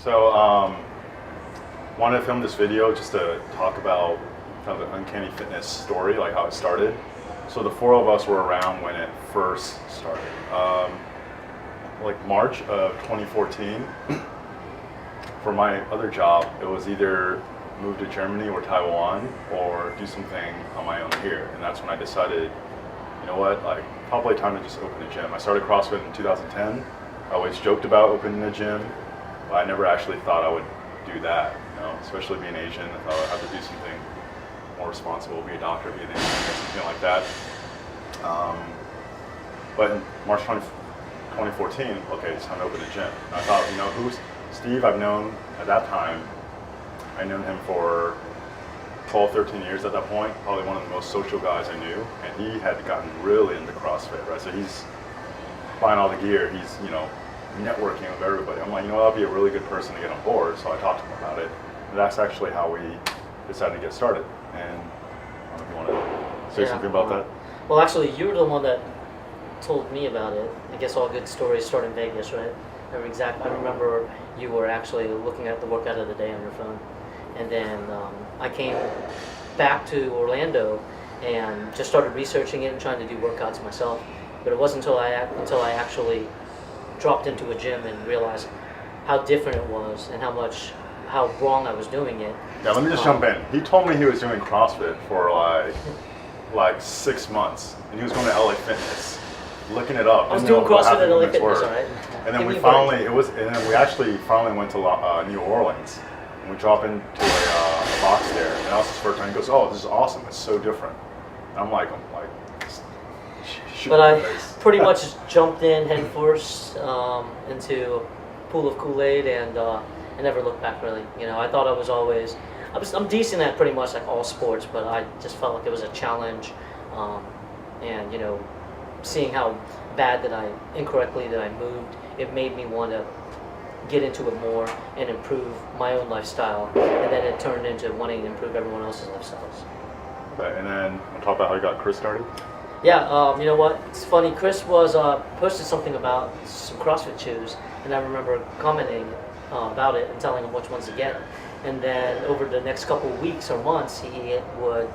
So, wanted to film this video just to talk about kind of the Uncanny Fitness story, like how it started. So the four of us were around when it first started. Like March of 2014. For my other job, it was either move to Germany or Taiwan or do something on my own here. And that's when I decided, you know what, like probably time to just open a gym. I started CrossFit in 2010. I always joked about opening a gym, but I never actually thought I would do that. You know, especially being Asian, I thought I'd have to do something more responsible, be a doctor, be an engineer, something like that. But in March 2014, okay, it's time to open a gym. And I thought, you know, who's Steve? I've known at that time. I known him for 12, 13 years at that point. Probably one of the most social guys I knew, and he had gotten really into CrossFit, right? So he's buying all the gear. He's, you know, networking with everybody. I'm like, you know, I'll be a really good person to get on board. So I talked to him about it. And that's actually how we decided to get started. And I don't know if you want to say something about that. Well, actually, you were the one that told me about it. I guess all good stories start in Vegas, right? I remember you were actually looking at the workout of the day on your phone. And then I came back to Orlando and just started researching it and trying to do workouts myself. But it wasn't until I actually dropped into a gym and realized how different it was and how wrong I was doing it. Yeah, let me just jump in. He told me he was doing CrossFit for like 6 months, and he was going to LA Fitness, looking it up. I was doing CrossFit at LA Fitness, all right? And then we actually finally went to New Orleans, and we dropped into a box there, and that was his first time. He goes, "Oh, this is awesome! It's so different." And I'm like, but I pretty much jumped in head first into a pool of Kool-Aid, and I never looked back really. You know, I thought I'm decent at pretty much like all sports, but I just felt like it was a challenge, and you know, seeing how bad that I moved, it made me want to get into it more and improve my own lifestyle, and then it turned into wanting to improve everyone else's lifestyles. Okay, and then on top of how you got Chris started? Yeah, you know what? It's funny. Chris was posted something about some CrossFit shoes, and I remember commenting about it and telling him which ones to get. And then over the next couple of weeks or months, he would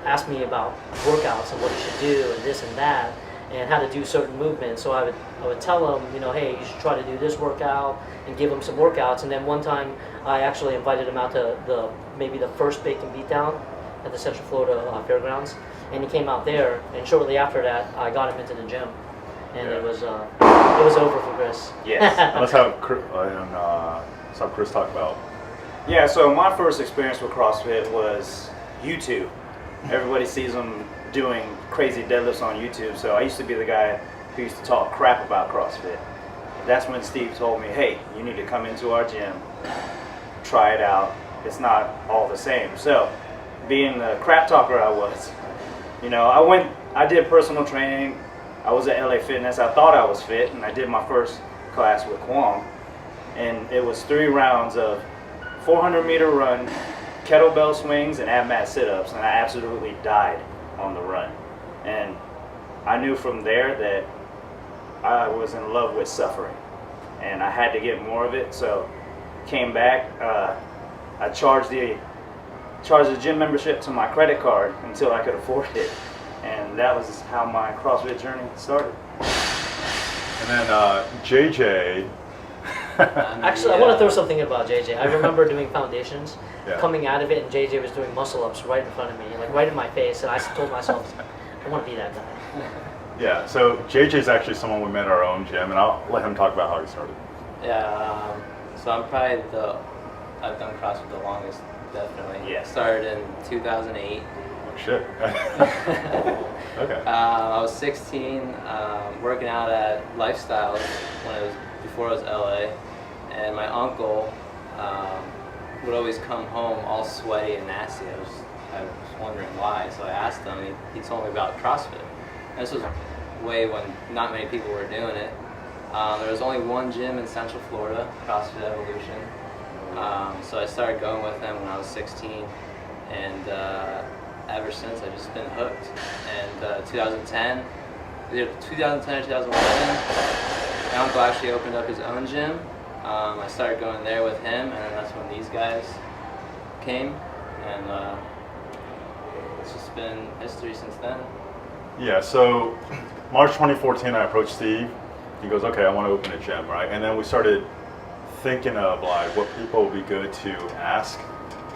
ask me about workouts and what he should do and this and that, and how to do certain movements. So I would tell him, you know, hey, you should try to do this workout, and give him some workouts. And then one time, I actually invited him out to maybe the first Bacon Beatdown at the Central Florida Fairgrounds. And he came out there, and shortly after that, I got him into the gym, and it was over for Chris. Yes. Let's have Chris talk about. Yeah, so my first experience with CrossFit was YouTube. Everybody sees them doing crazy deadlifts on YouTube, so I used to be the guy who used to talk crap about CrossFit. That's when Steve told me, hey, you need to come into our gym, try it out. It's not all the same. So, being the crap talker I was, you know, I did personal training. I was at LA Fitness. I thought I was fit, and I did my first class with Kwong. And it was 3 rounds of 400-meter run, kettlebell swings, and ab mat sit-ups, and I absolutely died on the run. And I knew from there that I was in love with suffering, and I had to get more of it. So, came back. I charged the gym membership to my credit card until I could afford it, and that was how my CrossFit journey started. And then JJ. Actually, I want to throw something in about JJ. I remember doing foundations, coming out of it, and JJ was doing muscle-ups right in front of me, like right in my face, and I told myself, I want to be that guy. Yeah, so JJ's actually someone we met at our own gym, and I'll let him talk about how he started. Yeah, so I'm probably I've done CrossFit the longest, definitely. Yeah. Started in 2008. Oh, shit. Okay. I was 16, working out at Lifestyles before it was LA, and my uncle would always come home all sweaty and nasty. I was wondering why, so I asked him. He told me about CrossFit. And this was way when not many people were doing it. There was only one gym in Central Florida, CrossFit Evolution. So I started going with him when I was 16, and ever since I've just been hooked. And 2010, either 2010 or 2011, my uncle actually opened up his own gym, I started going there with him, and then that's when these guys came, and it's just been history since then. Yeah, so March 2014, I approached Steve. He goes, okay, I want to open a gym, right? And then we started thinking of like what people would be good to ask.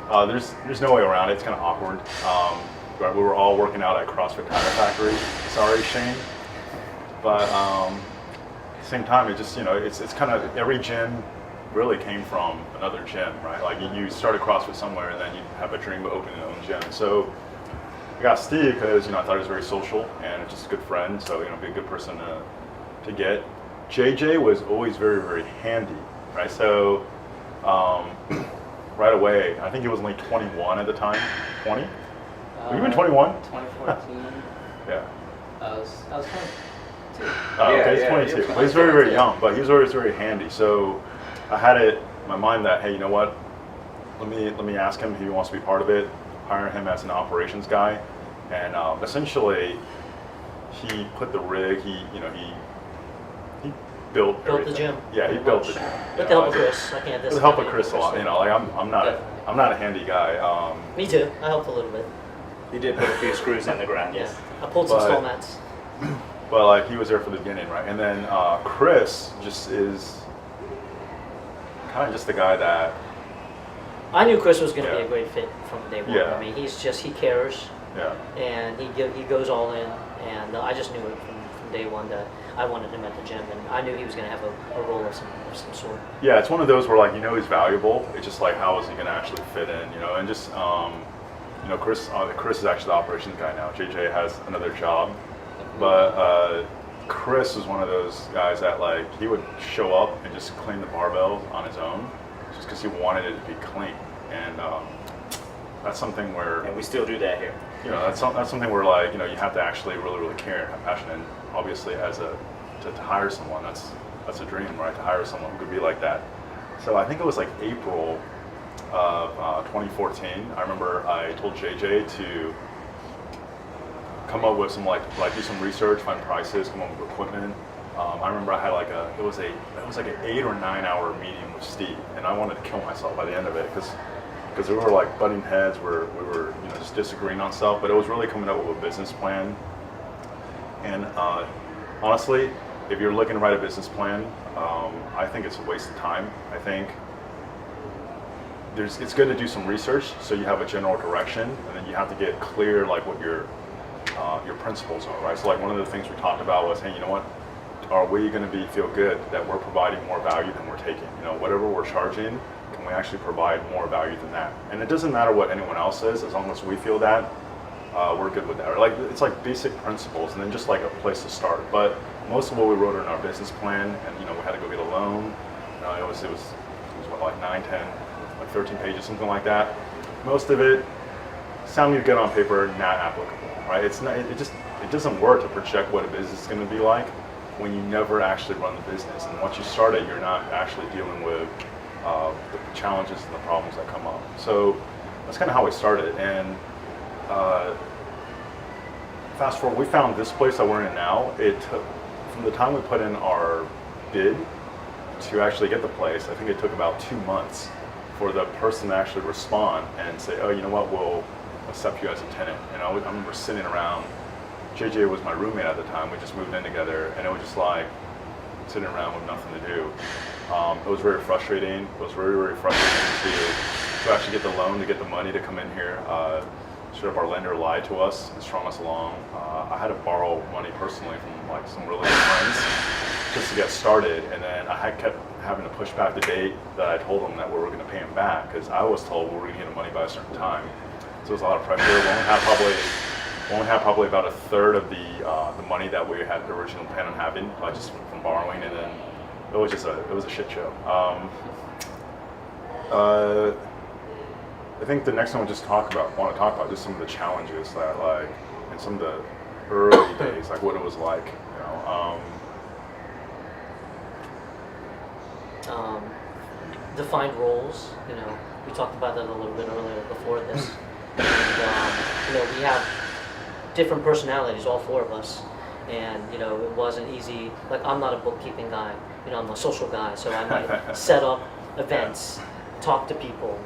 There's no way around it. It's kind of awkward. Right, we were all working out at CrossFit Tire Factory. Sorry, Shane. But at the same time, it just, it's kind of every gym really came from another gym, right? Like you started CrossFit somewhere and then you have a dream of opening your own gym. So I got Steve because, I thought he was very social and just a good friend. So, be a good person to get. JJ was always very, very handy, right? So right away, I think he was only 21 at the time. 20? Were you even 21? 2014. Yeah. I was 22. Oh, okay, he's Yeah, 22. yeah. But he's very, very young, but he was always very handy. So I had it in my mind that, hey, you know what? Let me ask him if he wants to be part of it, hire him as an operations guy. And essentially, he put the rig, he built Built everything. the gym. Yeah, he pretty built much. the gym. With the help of Chris. I can't With the help of Chris a lot. though. Like I'm not a handy guy. Me too. I helped a little bit. You did put a few screws in the ground, Yeah. yes. I pulled some But- stall mats. But like he was there for the beginning, right? And then Chris just is kind of just the guy that, I knew Chris was going to be Yeah. a great fit from day one. Yeah. I mean, he cares, yeah, and he goes all in, and I just knew it from day one that I wanted him at the gym, and I knew he was going to have a role of some sort. yeah. It's one of those where like he's valuable. It's just like how is he going to actually fit in, and just Chris is actually the operations guy now. JJ has another job, but Chris was one of those guys that like he would show up and just clean the barbells on his own, just because he wanted it to be clean, and that's something where. And we still do that here. That's something where like you have to actually really really care and have passion, and obviously to hire someone that's a dream, right? To hire someone who could be like that. So I think it was like April of 2014. I remember I told JJ to come up with some like do some research, find prices, come up with equipment. I remember I had it was like an 8 or 9 hour meeting with Steve, and I wanted to kill myself by the end of it because we were like butting heads, we were just disagreeing on stuff, but it was really coming up with a business plan. And honestly, if you're looking to write a business plan, I think it's a waste of time. I think it's good to do some research so you have a general direction, and then you have to get clear like what your principles are, right? So like one of the things we talked about was, hey, you know what? Are we going to feel good that we're providing more value than we're taking? Whatever we're charging, can we actually provide more value than that? And it doesn't matter what anyone else says, as long as we feel that, we're good with that. Or it's like basic principles, and then just like a place to start. But most of what we wrote in our business plan, and we had to go get a loan. It was what, like 9, 10, like 13 pages, something like that. Most of it sounded good on paper, not applicable, right? It's not. It doesn't work to project what a business is going to be like when you never actually run the business. And once you start it, you're not actually dealing with the challenges and the problems that come up. So that's kind of how we started. And fast forward, we found this place that we're in now. It took, from the time we put in our bid to actually get the place, I think it took about 2 months for the person to actually respond and say, oh, you know what, we'll accept you as a tenant. And I remember sitting around. JJ was my roommate at the time. We just moved in together, and it was just like sitting around with nothing to do. It was very frustrating. It was very, very frustrating to actually get the loan, to get the money to come in here. Sort of our lender lied to us and strung us along. I had to borrow money personally from like some really good friends just to get started, and then I kept having to push back the date that I told them that we were going to pay him back, because I was told we were going to get the money by a certain time. So it was a lot of pressure. We only have probably about a third of the money that we had originally planned on having, just from borrowing, and then it was a shit show. I think the next one we'll just want to talk about just some of the challenges that like in some of the early days, like what it was like, Defined roles. We talked about that a little bit earlier before this. And, we have different personalities, all four of us, and it wasn't easy. Like, I'm not a bookkeeping guy, I'm a social guy, so I might set up events, talk to people,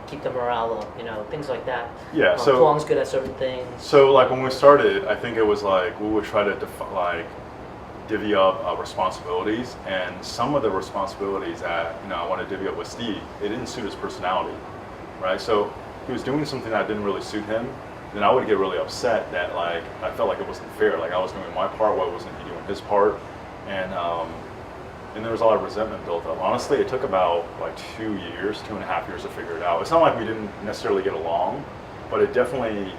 keep the morale up, things like that. Yeah, so Tuong's good at certain things. So like when we started, I think it was like we would try to divvy up responsibilities, and some of the responsibilities that I want to divvy up with Steve, it didn't suit his personality, right? So he was doing something that didn't really suit him, then I would get really upset that like I felt like it wasn't fair. Like I was doing my part, why wasn't he doing his part? And there was a lot of resentment built up. Honestly, it took about like 2.5 years to figure it out. It's not like we didn't necessarily get along, but it definitely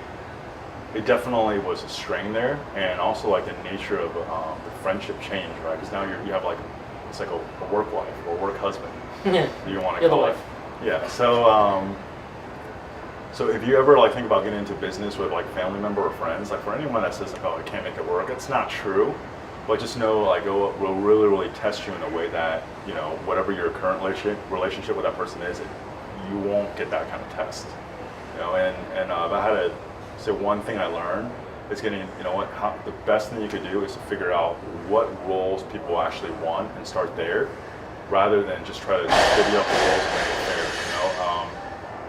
was a strain there, and also like the nature of the friendship change, right? Because now you have like it's like a work wife or work husband. Yeah. You want to You're the call it. wife. Yeah. So if you ever like think about getting into business with like family member or friends, like for anyone that says like, oh, I can't make it work, it's not true. But just know like it will really, really test you in a way that, whatever your current relationship with that person is, you won't get that kind of test. And if I had to say one thing I learned, it's getting, the best thing you could do is to figure out what roles people actually want and start there, rather than just try to divvy up the roles and make it fair.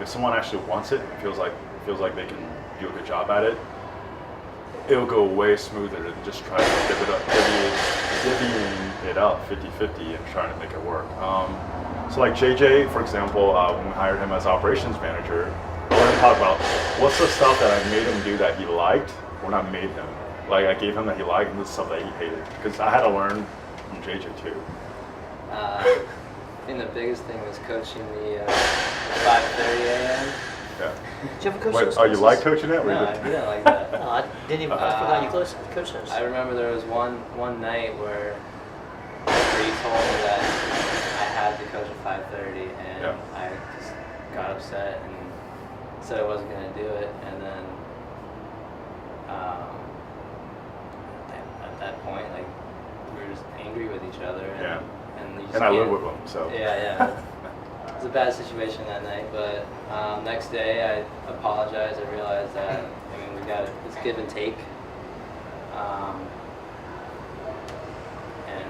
If someone actually wants it and feels like they can do a good job at it, it'll go way smoother than just trying to divvying it up 50-50 and trying to make it work. So like JJ, for example, when we hired him as operations manager, I let him talk about what's the stuff that I made him do that he liked, or not made him. Like I gave him that he liked, and the stuff that he hated. Because I had to learn from JJ too. I think the biggest thing was coaching the 5:30 a.m. Yeah. Did you ever coach Wait, those oh, you classes? like coaching it? No, I didn't like that. No, I didn't even. I forgot you coached those. I remember there was one night where he told me that I had to coach at 5:30, and I just got upset and said I wasn't going to do it. And then at that point, like we were just angry with each other. And you just And I live can't- with him, so. Yeah. It was a bad situation that night, but next day I apologized. I realized that it's give and take, and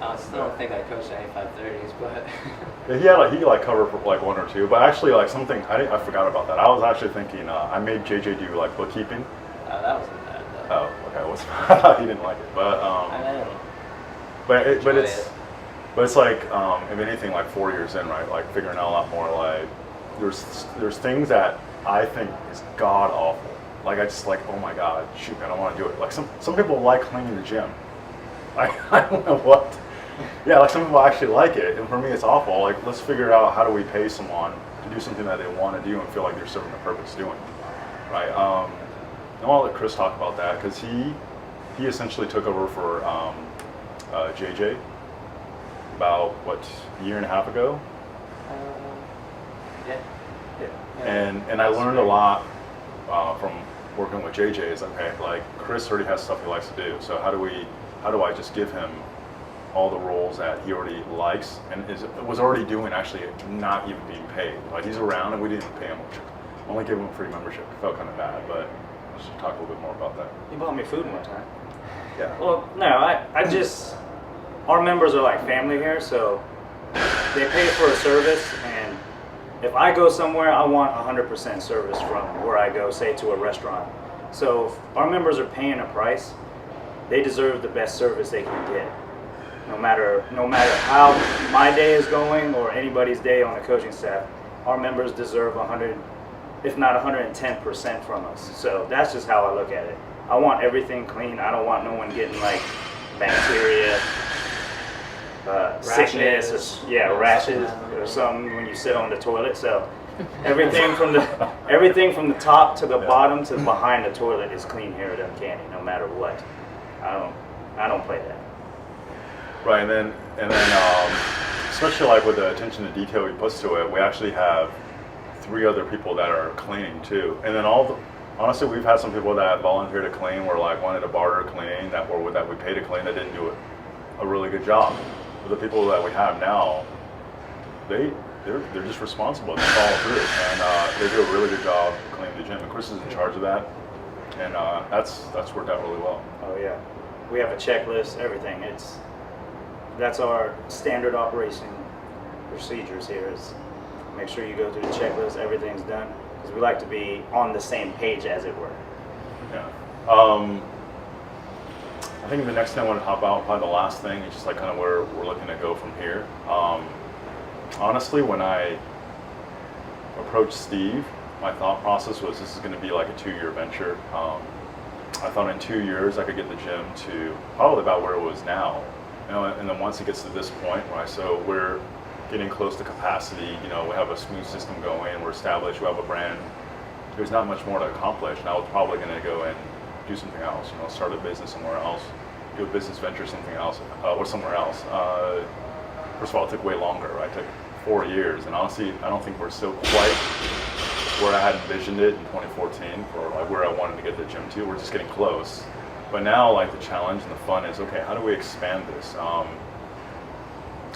I still don't think I coached any 5:30s, but Yeah, he covered for like one or two, but actually like something I forgot about that. I was actually thinking I made JJ do like bookkeeping. that wasn't bad though. Oh, okay. He didn't like it, but But it's like, if anything, like 4 years in, right? Like figuring out a lot more. Like there's things that I think is god awful. Like I just like, oh my god, shoot, I don't want to do it. Like some people like cleaning the gym. I don't know what. Yeah, like some people actually like it, and for me it's awful. Like let's figure out how do we pay someone to do something that they want to do and feel like they're serving a purpose doing it, right? And I'll let Chris talk about that because he essentially took over for JJ. About a year and a half ago, and I learned a lot from working with JJ. Is okay, like Chris already has stuff he likes to do. So how do I just give him all the roles that he already likes and was already doing, actually not even being paid. Like he's around and we didn't pay him, only gave him a free membership. It felt kind of bad, but let's just talk a little bit more about that. You bought me food one time. Yeah. Well, no, I just, our members are like family here, so they pay for a service, and if I go somewhere, I want 100% service from where I go, say to a restaurant. So if our members are paying a price, they deserve the best service they can get. No matter how my day is going or anybody's day on the coaching staff, our members deserve 100, if not 110% from us. So that's just how I look at it. I want everything clean. I don't want no one getting like bacteria, sickness, or rashes or something when you sit on the toilet. So everything from the top to the bottom to behind the toilet is clean here at Uncanny, no matter what. I don't play that. Right, and then especially like with the attention to detail we put to it, we actually have 3 other people that are cleaning too. And then honestly, we've had some people that volunteer to clean, were like wanted to barter clean, that we pay to clean, that didn't do a really good job. But the people that we have now, they're just responsible. They follow through, and they do a really good job cleaning the gym. And Chris is in charge of that, and that's worked out really well. Oh yeah, we have a checklist, everything. that's our standard operation procedures here. Is make sure you go through the checklist, everything's done, because we like to be on the same page, as it were. Yeah. I think the next thing I want to talk about, probably the last thing, is just like kind of where we're looking to go from here. Honestly, when I approached Steve, my thought process was this is going to be like a 2-year venture. I thought in 2 years I could get the gym to probably about where it was now. You know, and then once it gets to this point, right, so we're getting close to capacity, you know, we have a smooth system going, we're established, we have a brand, there's not much more to accomplish. And I was probably going to go and do something else, you know, start a business somewhere else, do a business venture something else, or somewhere else. First of all, it took way longer, right? It took 4 years, and honestly, I don't think we're still quite where I had envisioned it in 2014 for like where I wanted to get the gym to. We're just getting close. But now, like, the challenge and the fun is, okay, how do we expand this? I'm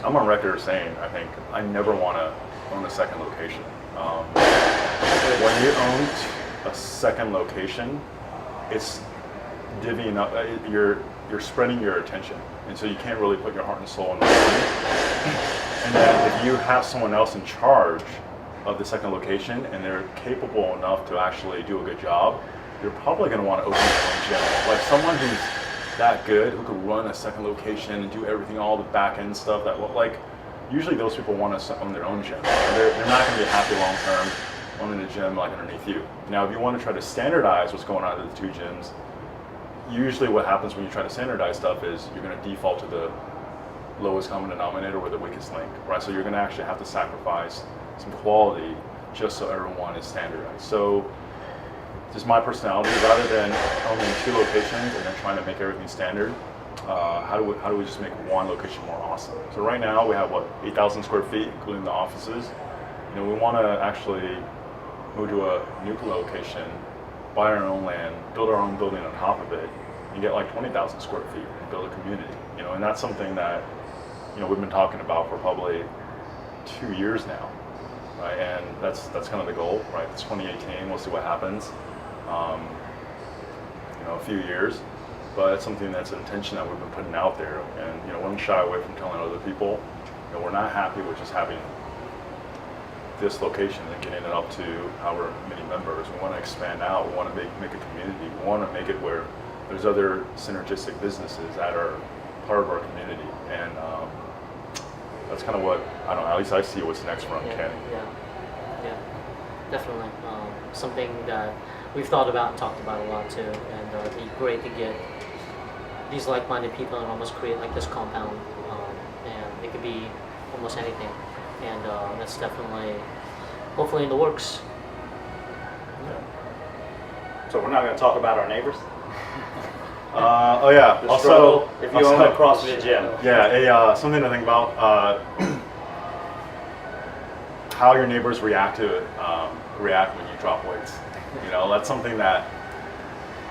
on record saying, I think, I never want to own a second location. When you own a second location, it's divvying up, you're spreading your attention. And so you can't really put your heart and soul into it. And then if you have someone else in charge of the second location and they're capable enough to actually do a good job, you're probably going to want to open your own gym. Like someone who's that good, who could run a second location and do everything, all the back end stuff, that like usually those people want to own their own gym. They're not going to be happy long term owning a gym like underneath you. Now, if you want to try to standardize what's going on at the 2 gyms, usually what happens when you try to standardize stuff is you're going to default to the lowest common denominator or the weakest link, right? So you're going to actually have to sacrifice some quality just so everyone is standardized. So just my personality, rather than owning 2 locations and then trying to make everything standard, how do we just make one location more awesome? So right now we have 8,000 square feet, including the offices. You know, we want to actually move to a new location, buy our own land, build our own building on top of it, and get like 20,000 square feet and build a community. You know, and that's something that, you know, we've been talking about for probably 2 years now, right? And that's kind of the goal, right? It's 2018. We'll see what happens. You know, a few years, but it's something that's an intention that we've been putting out there. And you know, we don't shy away from telling other people, you know, we're not happy with just having this location and getting it up to however many members. We want to expand out. We want to make a community. We want to make it where there's other synergistic businesses that are part of our community. And that's kind of what, I don't know, at least I see what's next for Uncanny. Yeah, definitely. Something that we've thought about and talked about a lot too, and it'd be great to get these like-minded people and almost create like this compound, and it could be almost anything, and that's definitely, hopefully, in the works. So we're not going to talk about our neighbors? Oh yeah. The Also, struggle if you own a CrossFit gym. Yeah, something to think about. How your neighbors react when you drop weights. You know, that's something that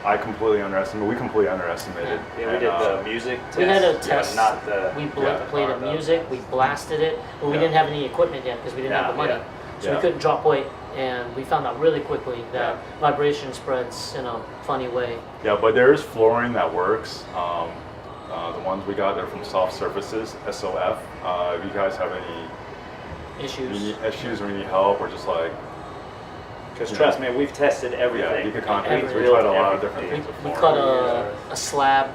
I completely underestimated. We completely underestimated. Yeah, we did the music test. We had a test. Not the. We played the music. We blasted it, but we didn't have any equipment yet because we didn't have the money, so we couldn't drop weight. And we found out really quickly that vibration spreads in a funny way. Yeah, but there is flooring that works. The ones we got, they're from Soft Surfaces, SOF. If you guys have any issues or any help, or just like, because trust me, we've tested everything. Yeah, you could concrete. We Everything. tried a lot of different things. We cut a slab,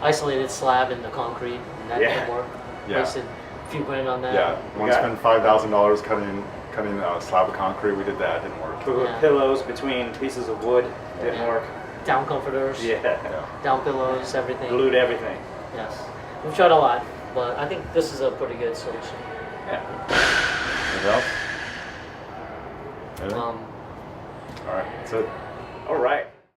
isolated slab in the concrete, and that didn't work. Yeah. Wasted a few grand on that. Yeah, we spent $5,000 cutting a slab of concrete. We did that. It didn't work. We put pillows between pieces of wood. Didn't work. Down comforters. Yeah. Down pillows, everything. Glued everything. Yes. We've tried a lot, but I think this is a pretty good solution. Yeah. Anything else? Anything? All right, that's it. All right.